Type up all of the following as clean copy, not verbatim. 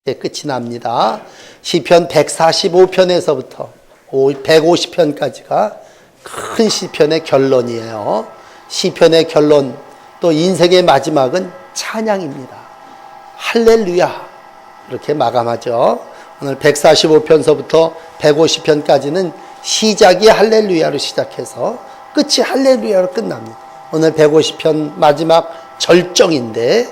끝이 납니다. 시편 145편에서부터 150편까지가 큰 시편의 결론이에요. 시편의 결론, 또 인생의 마지막은 찬양입니다. 할렐루야, 이렇게 마감하죠. 오늘 145편서부터 150편까지는 시작이 할렐루야로 시작해서 끝이 할렐루야로 끝납니다. 오늘 150편 마지막 절정인데,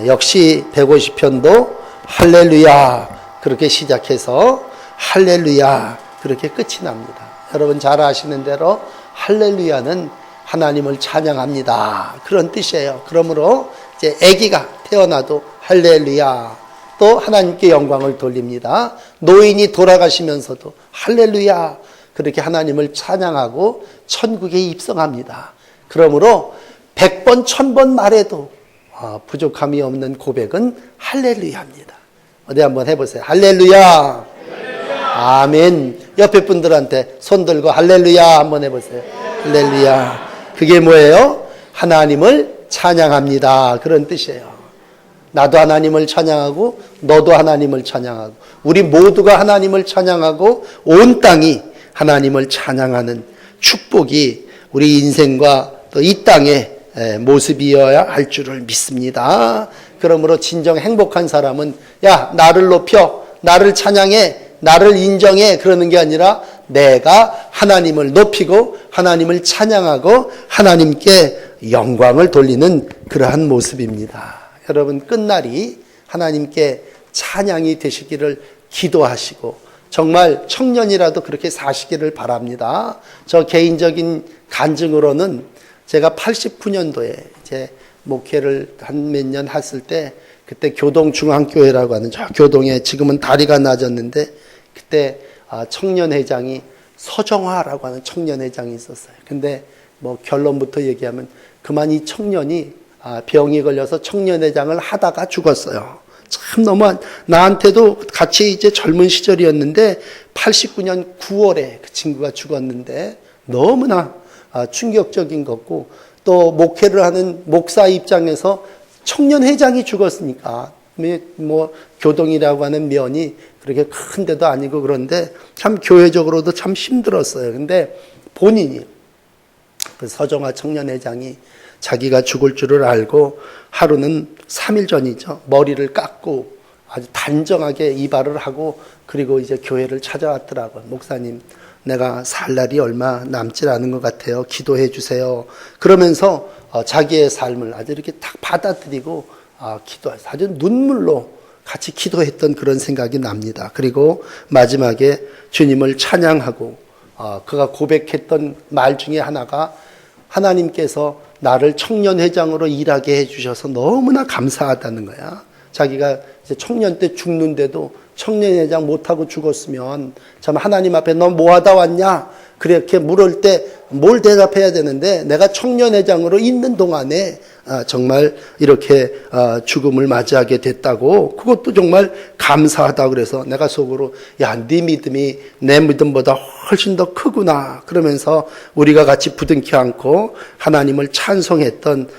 역시 150편도 할렐루야 그렇게 시작해서 할렐루야 그렇게 끝이 납니다. 여러분 잘 아시는 대로 할렐루야는 하나님을 찬양합니다, 그런 뜻이에요. 그러므로 이제 아기가 태어나도 할렐루야, 또 하나님께 영광을 돌립니다. 노인이 돌아가시면서도 할렐루야 그렇게 하나님을 찬양하고 천국에 입성합니다. 그러므로 100번 1000번 말해도 부족함이 없는 고백은 할렐루야입니다. 어디 한번 해보세요. 할렐루야. 할렐루야. 아멘. 옆에 분들한테 손 들고 할렐루야 한번 해보세요. 할렐루야. 그게 뭐예요? 하나님을 찬양합니다, 그런 뜻이에요. 나도 하나님을 찬양하고 너도 하나님을 찬양하고 우리 모두가 하나님을 찬양하고 온 땅이 하나님을 찬양하는 축복이 우리 인생과 또 이 땅의 모습이어야 할 줄을 믿습니다. 그러므로 진정 행복한 사람은 야, 나를 높여, 나를 찬양해, 나를 인정해, 그러는 게 아니라 내가 하나님을 높이고 하나님을 찬양하고 하나님께 영광을 돌리는 그러한 모습입니다. 여러분 끝날이 하나님께 찬양이 되시기를 기도하시고 정말 청년이라도 그렇게 사시기를 바랍니다. 저 개인적인 간증으로는 제가 89년도에 제 목회를 한 몇 년 했을 때, 그때 교동중앙교회라고 하는 저 교동에 지금은 다리가 낮았는데, 그때 청년회장이 서정화라고 하는 청년회장이 있었어요. 근데 뭐 결론부터 얘기하면 그만 이 청년이 병이 걸려서 청년회장을 하다가 죽었어요. 참 너무 나한테도 같이 이제 젊은 시절이었는데 89년 9월에 그 친구가 죽었는데 너무나 충격적인 거고, 또 목회를 하는 목사 입장에서 청년회장이 죽었으니까 뭐 교동이라고 하는 면이 그렇게 큰 데도 아니고 그런데 참 교회적으로도 참 힘들었어요. 근데 본인이 그 서정화 청년회장이 자기가 죽을 줄을 알고 하루는 3일 전이죠. 머리를 깎고 아주 단정하게 이발을 하고 그리고 이제 교회를 찾아왔더라고요. 목사님, 내가 살 날이 얼마 남질 않은 것 같아요. 기도해 주세요. 그러면서 자기의 삶을 아주 이렇게 딱 받아들이고 기도해서 아주 눈물로 같이 기도했던 그런 생각이 납니다. 그리고 마지막에 주님을 찬양하고 그가 고백했던 말 중에 하나가 하나님께서 나를 청년회장으로 일하게 해주셔서 너무나 감사하다는 거야. 자기가 이제 청년 때 죽는데도 청년회장 못하고 죽었으면 참 하나님 앞에 너 뭐하다 왔냐? 그렇게 물을 때 뭘 대답해야 되는데 내가 청년회장으로 있는 동안에 정말 이렇게 죽음을 맞이하게 됐다고, 그것도 정말 감사하다 그래서 내가 속으로 야, 네 믿음이 내 믿음보다 훨씬 더 크구나 그러면서 우리가 같이 부둥켜 안고 하나님을 찬송했던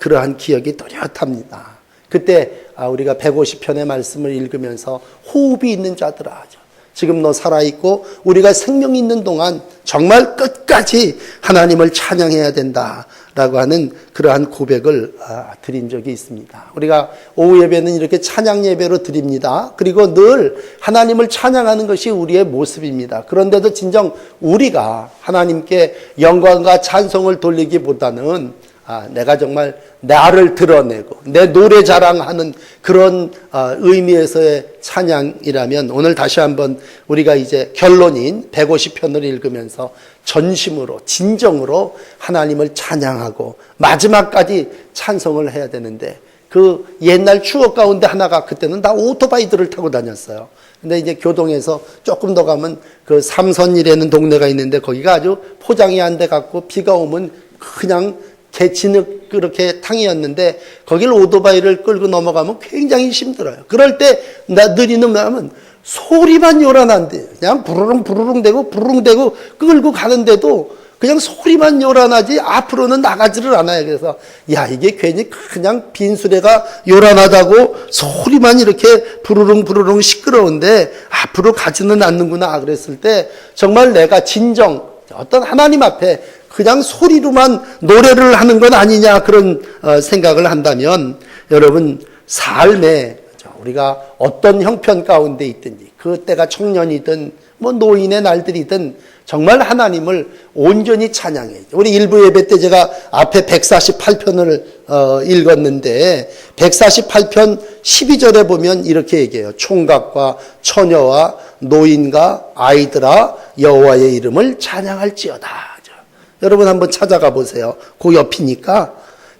그러한 기억이 또렷합니다. 그때 우리가 150편의 말씀을 읽으면서 호흡이 있는 자들아 하죠. 지금 너 살아있고 우리가 생명 있는 동안 정말 끝까지 하나님을 찬양해야 된다라고 하는 그러한 고백을 드린 적이 있습니다. 우리가 오후 예배는 이렇게 찬양 예배로 드립니다. 그리고 늘 하나님을 찬양하는 것이 우리의 모습입니다. 그런데도 진정 우리가 하나님께 영광과 찬송을 돌리기보다는 내가 정말 나를 드러내고 내 노래 자랑하는 그런 의미에서의 찬양이라면 오늘 다시 한번 우리가 이제 결론인 150편을 읽으면서 전심으로 진정으로 하나님을 찬양하고 마지막까지 찬송을 해야 되는데, 그 옛날 추억 가운데 하나가 그때는 다 오토바이들을 타고 다녔어요. 근데 이제 교동에서 조금 더 가면 그 삼선이라는 동네가 있는데 거기가 아주 포장이 안 돼 갖고 비가 오면 그냥 개진흙 그렇게 탕이었는데 거길 오토바이를 끌고 넘어가면 굉장히 힘들어요. 그럴 때 느리는 마음은 소리만 요란한데 그냥 부르릉 부르릉 대고 부르릉 대고 끌고 가는데도 그냥 소리만 요란하지 앞으로는 나가지를 않아요. 그래서 야, 이게 괜히 그냥 빈수레가 요란하다고 소리만 이렇게 부르릉 부르릉 시끄러운데 앞으로 가지는 않는구나 그랬을 때 정말 내가 진정 어떤 하나님 앞에 그냥 소리로만 노래를 하는 건 아니냐 그런 생각을 한다면 여러분 삶에 우리가 어떤 형편 가운데 있든지 그때가 청년이든 뭐 노인의 날들이든 정말 하나님을 온전히 찬양해야죠. 우리 일부 예배 때 제가 앞에 148편을 읽었는데 148편 12절에 보면 이렇게 얘기해요. 총각과 처녀와 노인과 아이들아 여호와의 이름을 찬양할지어다. 여러분 한번 찾아가 보세요. 그 옆이니까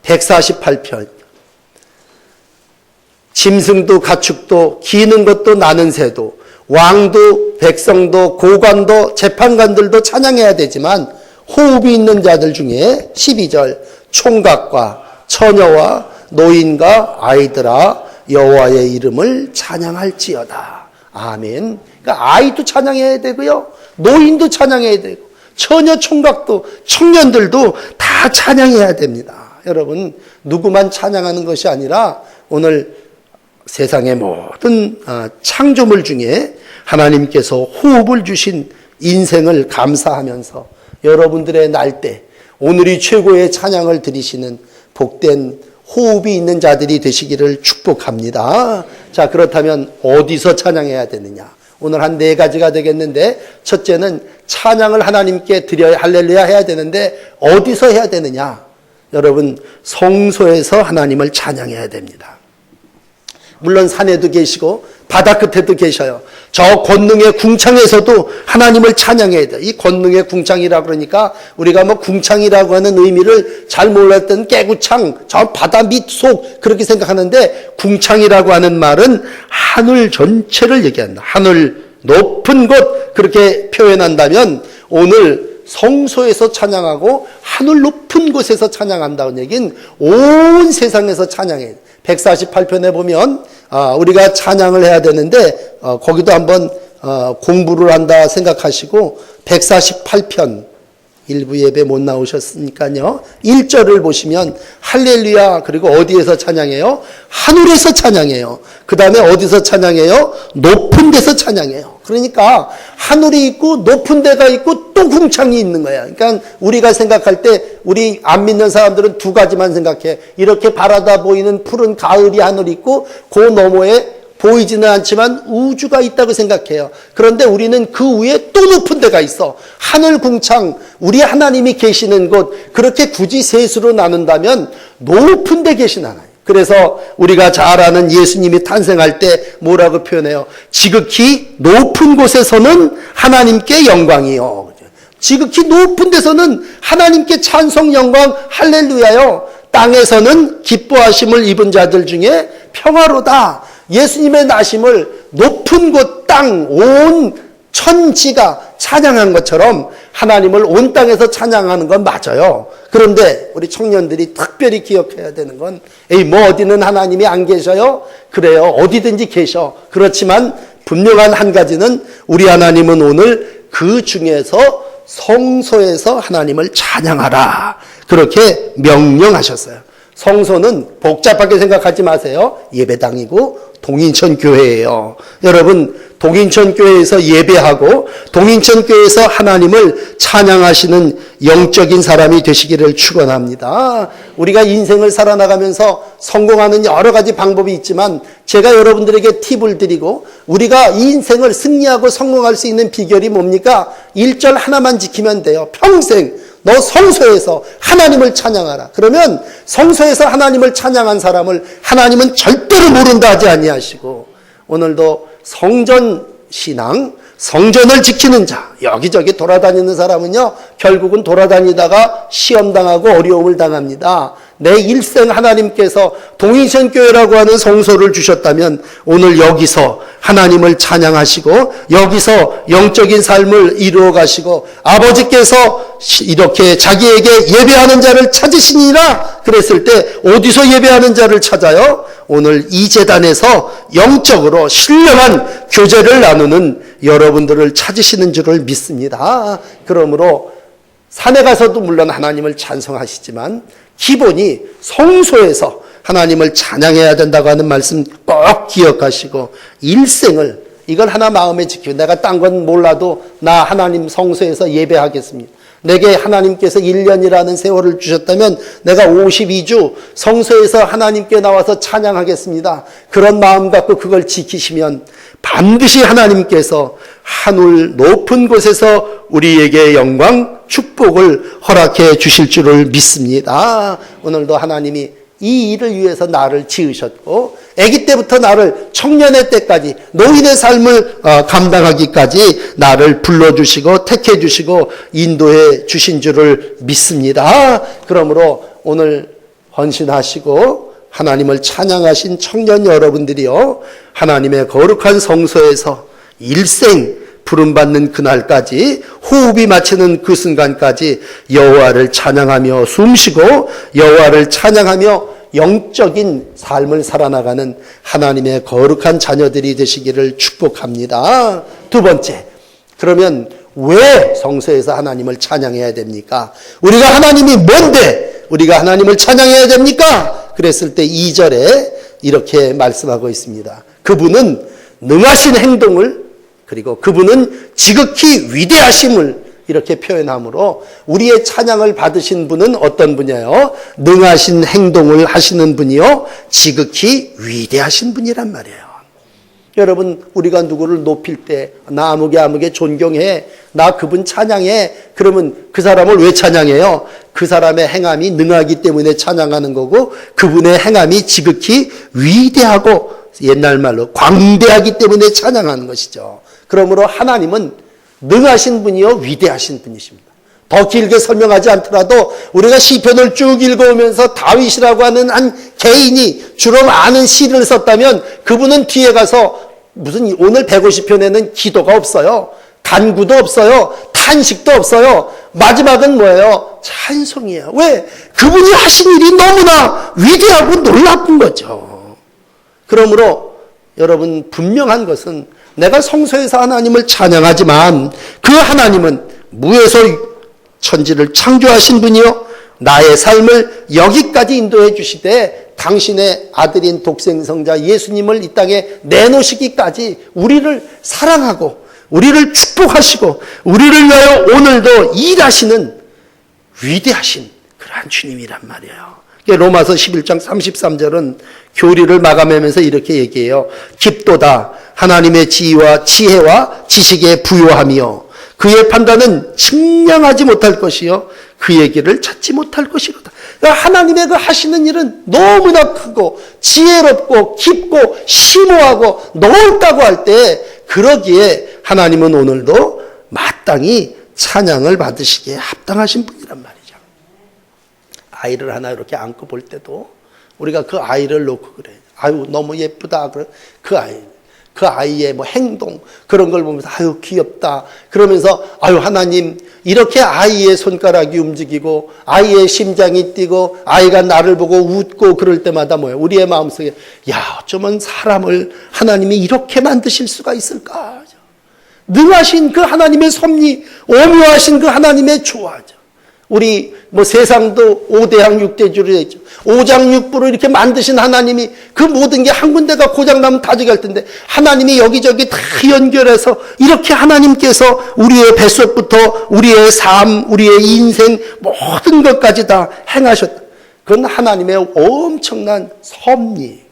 148편. 짐승도 가축도 기는 것도 나는 새도 왕도 백성도 고관도 재판관들도 찬양해야 되지만 호흡이 있는 자들 중에 12절 총각과 처녀와 노인과 아이들아 여호와의 이름을 찬양할지어다. 아멘. 그러니까 아이도 찬양해야 되고요. 노인도 찬양해야 되고 처녀 총각도 청년들도 다 찬양해야 됩니다. 여러분 누구만 찬양하는 것이 아니라 오늘 세상의 모든 창조물 중에 하나님께서 호흡을 주신 인생을 감사하면서 여러분들의 날때 오늘이 최고의 찬양을 드리시는 복된 호흡이 있는 자들이 되시기를 축복합니다. 자, 그렇다면 어디서 찬양해야 되느냐? 오늘 한 4가지가 되겠는데 첫째는 찬양을 하나님께 드려야 할렐루야 해야 되는데 어디서 해야 되느냐? 여러분 성소에서 하나님을 찬양해야 됩니다. 물론 산에도 계시고 바다 끝에도 계셔요. 저 권능의 궁창에서도 하나님을 찬양해야 돼요. 이 권능의 궁창이라 그러니까 우리가 뭐 궁창이라고 하는 의미를 잘 몰랐던 깨구창, 저 바다 밑속 그렇게 생각하는데 궁창이라고 하는 말은 하늘 전체를 얘기한다. 하늘 높은 곳 그렇게 표현한다면 오늘 성소에서 찬양하고 하늘 높은 곳에서 찬양한다는 얘기는 온 세상에서 찬양해야 돼요. 148편에 보면 우리가 찬양을 해야 되는데 거기도 한번 공부를 한다 생각하시고 148편 일부 예배 못 나오셨으니까요. 1절을 보시면 할렐루야 그리고 어디에서 찬양해요? 하늘에서 찬양해요. 그 다음에 어디서 찬양해요? 높은 데서 찬양해요. 그러니까 하늘이 있고 높은 데가 있고 또 궁창이 있는 거야. 그러니까 우리가 생각할 때 우리 안 믿는 사람들은 2가지만 생각해. 이렇게 바라다 보이는 푸른 가을이 하늘이 있고 그 너머에 보이지는 않지만 우주가 있다고 생각해요. 그런데 우리는 그 위에 또 높은 데가 있어. 하늘 궁창, 우리 하나님이 계시는 곳, 그렇게 굳이 셋으로 나눈다면 높은 데 계신 하나님. 그래서 우리가 잘 아는 예수님이 탄생할 때 뭐라고 표현해요? 지극히 높은 곳에서는 하나님께 영광이요. 지극히 높은 데서는 하나님께 찬송 영광 할렐루야요. 땅에서는 기뻐하심을 입은 자들 중에 평화로다. 예수님의 나심을 높은 곳 땅, 온 천지가 찬양한 것처럼 하나님을 온 땅에서 찬양하는 건 맞아요. 그런데 우리 청년들이 특별히 기억해야 되는 건 뭐 어디는 하나님이 안 계셔요? 그래요. 어디든지 계셔. 그렇지만 분명한 한 가지는 우리 하나님은 오늘 그 중에서 성소에서 하나님을 찬양하라. 그렇게 명령하셨어요. 성소는 복잡하게 생각하지 마세요. 예배당이고 동인천 교회예요. 여러분 동인천 교회에서 예배하고 동인천 교회에서 하나님을 찬양하시는 영적인 사람이 되시기를 축원합니다. 우리가 인생을 살아나가면서 성공하는 여러 가지 방법이 있지만 제가 여러분들에게 팁을 드리고 우리가 이 인생을 승리하고 성공할 수 있는 비결이 뭡니까? 1절 하나만 지키면 돼요. 평생 너 성소에서 하나님을 찬양하라. 그러면 성소에서 하나님을 찬양한 사람을 하나님은 절대로 모른다 하지 아니하시고 오늘도 성전 신앙, 성전을 지키는 자, 여기저기 돌아다니는 사람은요 결국은 돌아다니다가 시험당하고 어려움을 당합니다. 내 일생 하나님께서 동인천교회라고 하는 성소를 주셨다면 오늘 여기서 하나님을 찬양하시고 여기서 영적인 삶을 이루어 가시고 아버지께서 이렇게 자기에게 예배하는 자를 찾으시니라 그랬을 때 어디서 예배하는 자를 찾아요? 오늘 이 제단에서 영적으로 신령한 교제를 나누는 여러분들을 찾으시는 줄을 믿습니다. 그러므로 산에 가서도 물론 하나님을 찬송하시지만 기본이 성소에서 하나님을 찬양해야 된다고 하는 말씀 꼭 기억하시고 일생을 이걸 하나 마음에 지키고 내가 딴 건 몰라도 나 하나님 성소에서 예배하겠습니다. 내게 하나님께서 1년이라는 세월을 주셨다면 내가 52주 성소에서 하나님께 나와서 찬양하겠습니다. 그런 마음 갖고 그걸 지키시면 반드시 하나님께서 하늘 높은 곳에서 우리에게 영광, 축복을 허락해 주실 줄을 믿습니다. 오늘도 하나님이 이 일을 위해서 나를 지으셨고 아기 때부터 나를 청년의 때까지 노인의 삶을 감당하기까지 나를 불러주시고 택해주시고 인도해 주신 줄을 믿습니다. 그러므로 오늘 헌신하시고 하나님을 찬양하신 청년 여러분들이요, 하나님의 거룩한 성소에서 일생 부름받는 그날까지, 호흡이 마치는 그 순간까지 여호와를 찬양하며 숨쉬고 여호와를 찬양하며 영적인 삶을 살아나가는 하나님의 거룩한 자녀들이 되시기를 축복합니다. 두 번째, 그러면 왜 성소에서 하나님을 찬양해야 됩니까? 우리가 하나님이 뭔데 우리가 하나님을 찬양해야 됩니까? 그랬을 때 2절에 이렇게 말씀하고 있습니다. 그분은 능하신 행동을, 그리고 그분은 지극히 위대하심을 이렇게 표현하므로 우리의 찬양을 받으신 분은 어떤 분이에요? 능하신 행동을 하시는 분이요, 지극히 위대하신 분이란 말이에요. 여러분, 우리가 누구를 높일 때 나 아무개 존경해, 나 그분 찬양해, 그러면 그 사람을 왜 찬양해요? 그 사람의 행함이 능하기 때문에 찬양하는 거고 그분의 행함이 지극히 위대하고 옛날 말로 광대하기 때문에 찬양하는 것이죠. 그러므로 하나님은 능하신 분이요 위대하신 분이십니다. 더 길게 설명하지 않더라도 우리가 시편을 쭉 읽어오면서 다윗이라고 하는 한 개인이 주로 많은 시를 썼다면 그분은 뒤에 가서 무슨 오늘 150편에는 기도가 없어요. 간구도 없어요. 탄식도 없어요. 마지막은 뭐예요? 찬송이에요. 왜? 그분이 하신 일이 너무나 위대하고 놀라운 거죠. 그러므로 여러분, 분명한 것은 내가 성소에서 하나님을 찬양하지만 그 하나님은 무에서 천지를 창조하신 분이요, 나의 삶을 여기까지 인도해 주시되 당신의 아들인 독생성자 예수님을 이 땅에 내놓으시기까지 우리를 사랑하고 우리를 축복하시고 우리를 위하여 오늘도 일하시는 위대하신 그러한 주님이란 말이에요. 로마서 11장 33절은 교리를 마감하면서 이렇게 얘기해요. 깊도다 하나님의 지혜와 지식에 부요하며 그의 판단은 측량하지 못할 것이요 그의 길을 찾지 못할 것이로다. 그러니까 하나님의 그 하시는 일은 너무나 크고 지혜롭고 깊고 심오하고 넓다고 할 때, 그러기에 하나님은 오늘도 마땅히 찬양을 받으시기에 합당하신 분이란 말이죠. 아이를 하나 이렇게 안고 볼 때도 우리가 그 아이를 놓고 그래. 아유 너무 예쁘다. 그 아이의 뭐 행동 그런 걸 보면서 아유 귀엽다. 그러면서 아유 하나님 이렇게 아이의 손가락이 움직이고 아이의 심장이 뛰고 아이가 나를 보고 웃고 그럴 때마다 뭐예요? 우리의 마음속에 야 어쩌면 사람을 하나님이 이렇게 만드실 수가 있을까? 능하신 그 하나님의 섭리, 오묘하신 그 하나님의 조화죠. 우리 뭐 세상도 5대양 6대주로 했죠. 5장 6부로 이렇게 만드신 하나님이 그 모든 게 한 군데가 고장나면 다 저기할 텐데 하나님이 여기저기 다 연결해서 이렇게 하나님께서 우리의 뱃속부터 우리의 삶, 우리의 인생 모든 것까지 다 행하셨다. 그건 하나님의 엄청난 섭리,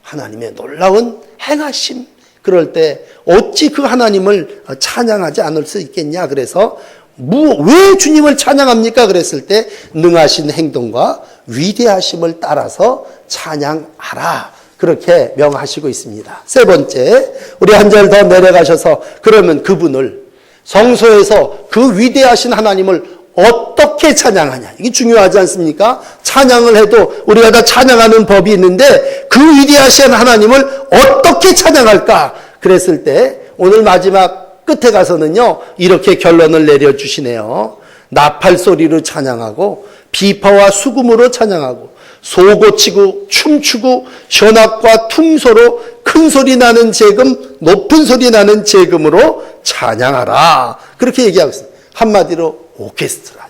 하나님의 놀라운 행하심. 그럴 때 어찌 그 하나님을 찬양하지 않을 수 있겠냐. 그래서 왜 주님을 찬양합니까? 그랬을 때 능하신 행동과 위대하심을 따라서 찬양하라. 그렇게 명하시고 있습니다. 세 번째, 우리 한 절 더 내려가셔서 그러면 그분을 성소에서 그 위대하신 하나님을 어떻게 찬양하냐. 이게 중요하지 않습니까? 찬양을 해도 우리가 다 찬양하는 법이 있는데 그 위대하신 하나님을 어떻게 찬양할까? 그랬을 때 오늘 마지막 끝에 가서는요 이렇게 결론을 내려주시네요. 나팔 소리로 찬양하고 비파와 수금으로 찬양하고 소고치고 춤추고 현악과 퉁소로 큰 소리 나는 재금, 높은 소리 나는 재금으로 찬양하라. 그렇게 얘기하고 있습니다. 한마디로 오케스트라.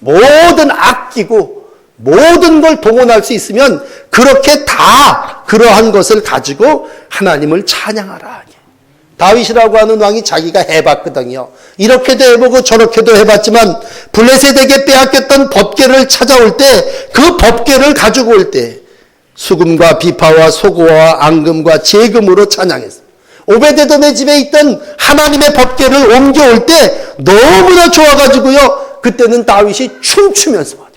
모든 악기고 모든 걸 동원할 수 있으면 그렇게 다 그러한 것을 가지고 하나님을 찬양하라. 다윗이라고 하는 왕이 자기가 해봤거든요. 이렇게도 해보고 저렇게도 해봤지만 블레셋에게 빼앗겼던 법궤를 찾아올 때 그 법궤를 가지고 올 때 수금과 비파와 소고와 앙금과 제금으로 찬양했습니다. 오베데돔의 집에 있던 하나님의 법궤를 옮겨올 때 너무나 좋아가지고요. 그때는 다윗이 춤추면서 말이요.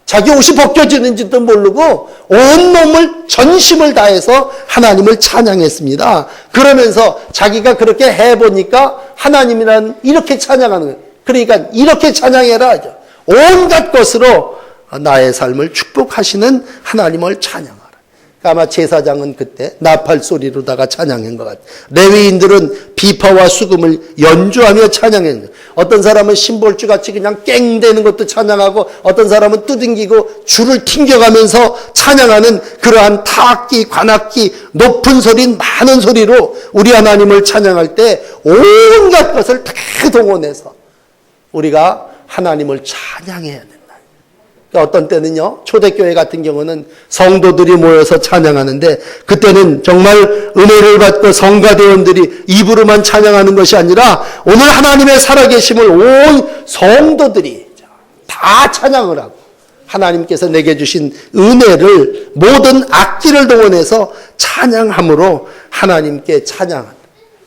자기 옷이 벗겨지는지도 모르고 온몸을 전심을 다해서 하나님을 찬양했습니다. 그러면서 자기가 그렇게 해보니까 하나님이란 이렇게 찬양하는 거예요. 그러니까 이렇게 찬양해라 하죠. 온갖 것으로 나의 삶을 축복하시는 하나님을 찬양하라. 아마 제사장은 그때 나팔 소리로다가 찬양한 것 같아요. 레위인들은 비파와 수금을 연주하며 찬양했는 거예요. 어떤 사람은 심볼주같이 그냥 깽대는 것도 찬양하고 어떤 사람은 두둥기고 줄을 튕겨가면서 찬양하는 그러한 타악기, 관악기, 높은 소리, 많은 소리로 우리 하나님을 찬양할 때 온갖 것을 다 동원해서 우리가 하나님을 찬양해야 된다. 어떤 때는요, 초대교회 같은 경우는 성도들이 모여서 찬양하는데 그때는 정말 은혜를 받고 성가대원들이 입으로만 찬양하는 것이 아니라 오늘 하나님의 살아계심을 온 성도들이 다 찬양을 하고 하나님께서 내게 주신 은혜를 모든 악기를 동원해서 찬양함으로 하나님께 찬양한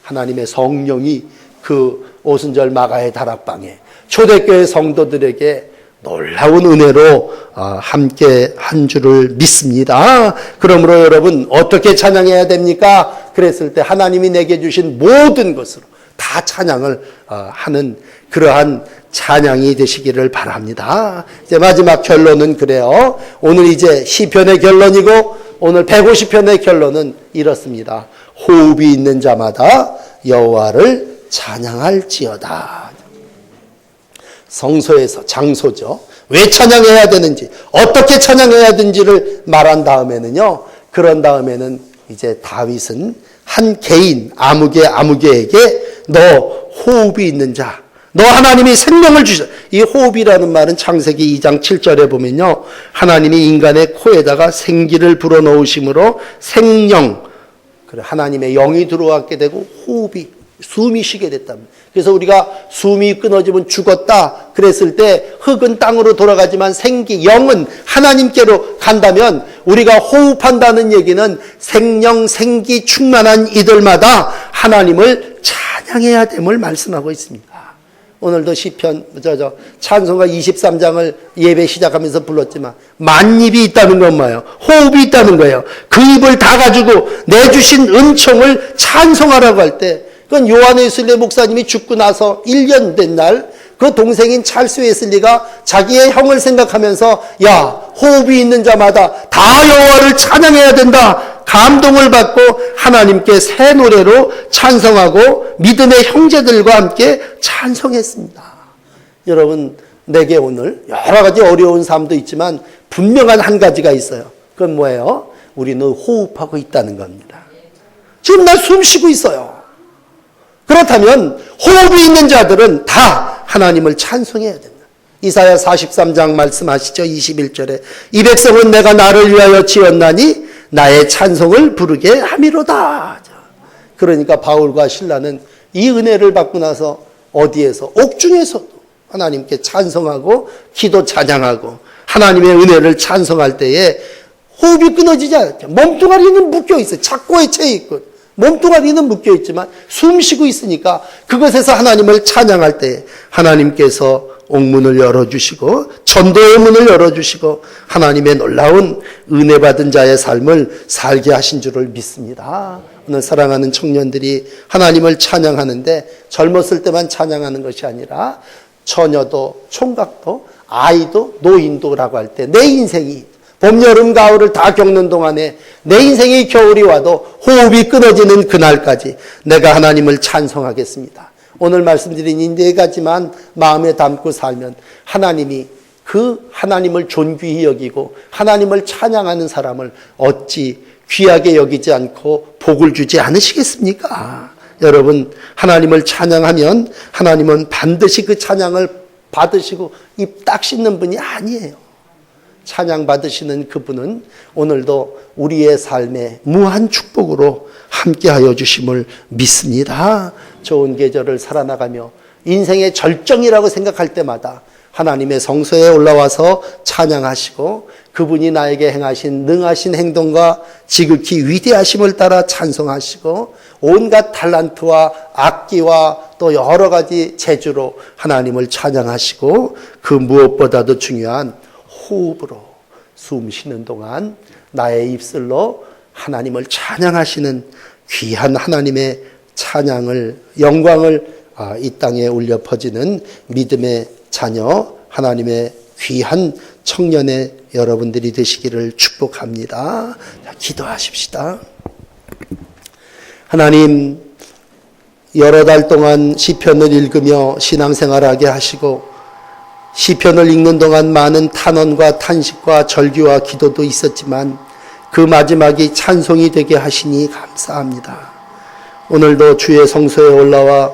하나님의 성령이 그 오순절 마가의 다락방에 초대교회 성도들에게 놀라운 은혜로 함께 한 줄을 믿습니다. 그러므로 여러분 어떻게 찬양해야 됩니까? 그랬을 때 하나님이 내게 주신 모든 것으로 다 찬양을 하는 그러한 찬양이 되시기를 바랍니다. 이제 마지막 결론은 그래요. 오늘 이제 시편의 결론이고 오늘 150편의 결론은 이렇습니다. 호흡이 있는 자마다 여호와를 찬양할지어다. 성소에서 장소죠. 왜 찬양해야 되는지, 어떻게 찬양해야 되는지를 말한 다음에는요. 그런 다음에는 이제 다윗은 한 개인 아무개에게 너 호흡이 있는 자, 너 하나님이 생명을 주셔. 이 호흡이라는 말은 창세기 2장 7절에 보면요. 하나님이 인간의 코에다가 생기를 불어넣으심으로 생령, 하나님의 영이 들어왔게 되고 호흡이 숨이 쉬게 됐답니다. 그래서 우리가 숨이 끊어지면 죽었다 그랬을 때 흙은 땅으로 돌아가지만 영은 하나님께로 간다면 우리가 호흡한다는 얘기는 생명, 생기 충만한 이들마다 하나님을 찬양해야 됨을 말씀하고 있습니다. 오늘도 시편 찬송가 23장을 예배 시작하면서 불렀지만 만입이 있다는 건 뭐예요? 호흡이 있다는 거예요. 그 입을 다 가지고 내주신 은총을 찬송하라고 할 때 그건 요한 웨슬리 목사님이 죽고 나서 1년 된 날 그 동생인 찰스 웨슬리가 자기의 형을 생각하면서 야, 호흡이 있는 자마다 다 여호와를 찬양해야 된다. 감동을 받고 하나님께 새 노래로 찬송하고 믿음의 형제들과 함께 찬송했습니다. 여러분, 내게 오늘 여러 가지 어려운 삶도 있지만 분명한 한 가지가 있어요. 그건 뭐예요? 우리는 호흡하고 있다는 겁니다. 지금 나 숨 쉬고 있어요. 그렇다면 호흡이 있는 자들은 다 하나님을 찬송해야 된다. 이사야 43장 말씀하시죠. 21절에 이 백성은 내가 나를 위하여 지었나니 나의 찬송을 부르게 함이로다. 그러니까 바울과 실라는 이 은혜를 받고 나서 어디에서? 옥중에서도 하나님께 찬송하고 기도 찬양하고 하나님의 은혜를 찬송할 때에 호흡이 끊어지지 않았죠. 몸뚱아리는 묶여있어요. 착고에 채 있고 몸뚱아리는 묶여있지만 숨 쉬고 있으니까 그것에서 하나님을 찬양할 때 하나님께서 옥문을 열어주시고 전도의 문을 열어주시고 하나님의 놀라운 은혜 받은 자의 삶을 살게 하신 줄을 믿습니다. 오늘 사랑하는 청년들이 하나님을 찬양하는데 젊었을 때만 찬양하는 것이 아니라 처녀도 총각도 아이도 노인도라고 할 때 내 인생이 봄, 여름, 가을을 다 겪는 동안에 내 인생의 겨울이 와도 호흡이 끊어지는 그날까지 내가 하나님을 찬송하겠습니다. 오늘 말씀드린 이 네 가지만 마음에 담고 살면 하나님이 그 하나님을 존귀히 여기고 하나님을 찬양하는 사람을 어찌 귀하게 여기지 않고 복을 주지 않으시겠습니까? 여러분, 하나님을 찬양하면 하나님은 반드시 그 찬양을 받으시고 입 딱 씻는 분이 아니에요. 찬양 받으시는 그분은 오늘도 우리의 삶에 무한 축복으로 함께하여 주심을 믿습니다. 좋은 계절을 살아나가며 인생의 절정이라고 생각할 때마다 하나님의 성소에 올라와서 찬양하시고 그분이 나에게 행하신 능하신 행동과 지극히 위대하심을 따라 찬송하시고 온갖 달란트와 악기와 또 여러 가지 재주로 하나님을 찬양하시고 그 무엇보다도 중요한 호흡으로 숨 쉬는 동안 나의 입술로 하나님을 찬양하시는 귀한 하나님의 찬양을 영광을 이 땅에 울려 퍼지는 믿음의 자녀 하나님의 귀한 청년의 여러분들이 되시기를 축복합니다. 자, 기도하십시다. 하나님, 여러 달 동안 시편을 읽으며 신앙생활하게 하시고 시편을 읽는 동안 많은 탄원과 탄식과 절규와 기도도 있었지만 그 마지막이 찬송이 되게 하시니 감사합니다. 오늘도 주의 성소에 올라와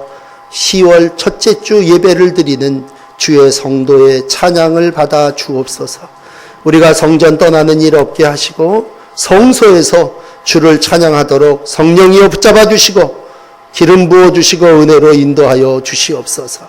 10월 첫째 주 예배를 드리는 주의 성도의 찬양을 받아 주옵소서. 우리가 성전 떠나는 일 없게 하시고 성소에서 주를 찬양하도록 성령이여 붙잡아 주시고 기름 부어 주시고 은혜로 인도하여 주시옵소서.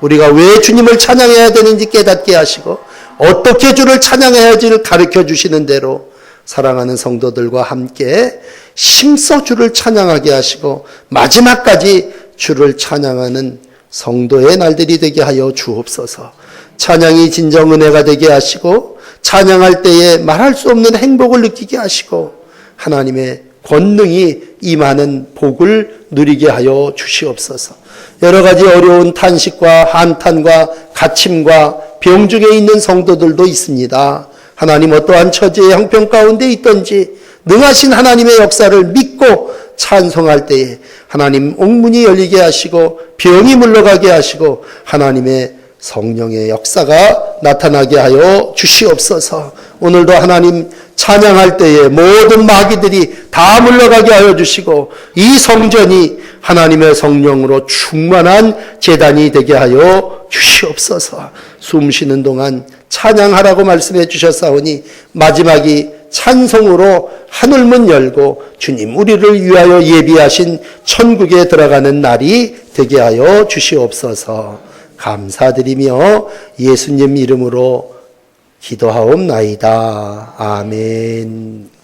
우리가 왜 주님을 찬양해야 되는지 깨닫게 하시고 어떻게 주를 찬양해야 할지를 가르쳐 주시는 대로 사랑하는 성도들과 함께 힘써 주를 찬양하게 하시고 마지막까지 주를 찬양하는 성도의 날들이 되게 하여 주옵소서. 찬양이 진정 은혜가 되게 하시고 찬양할 때에 말할 수 없는 행복을 느끼게 하시고 하나님의 권능이 임하는 복을 누리게 하여 주시옵소서. 여러 가지 어려운 탄식과 한탄과 갇힘과 병 중에 있는 성도들도 있습니다. 하나님 어떠한 처지의 형편 가운데 있든지 능하신 하나님의 역사를 믿고 찬송할 때에 하나님 옥문이 열리게 하시고 병이 물러가게 하시고 하나님의 성령의 역사가 나타나게 하여 주시옵소서. 오늘도 하나님 찬양할 때에 모든 마귀들이 다 물러가게 하여 주시고 이 성전이 하나님의 성령으로 충만한 제단이 되게 하여 주시옵소서. 숨 쉬는 동안 찬양하라고 말씀해 주셨사오니 마지막이 찬송으로 하늘문 열고 주님 우리를 위하여 예비하신 천국에 들어가는 날이 되게 하여 주시옵소서. 감사드리며 예수님 이름으로 기도하옵나이다. 아멘.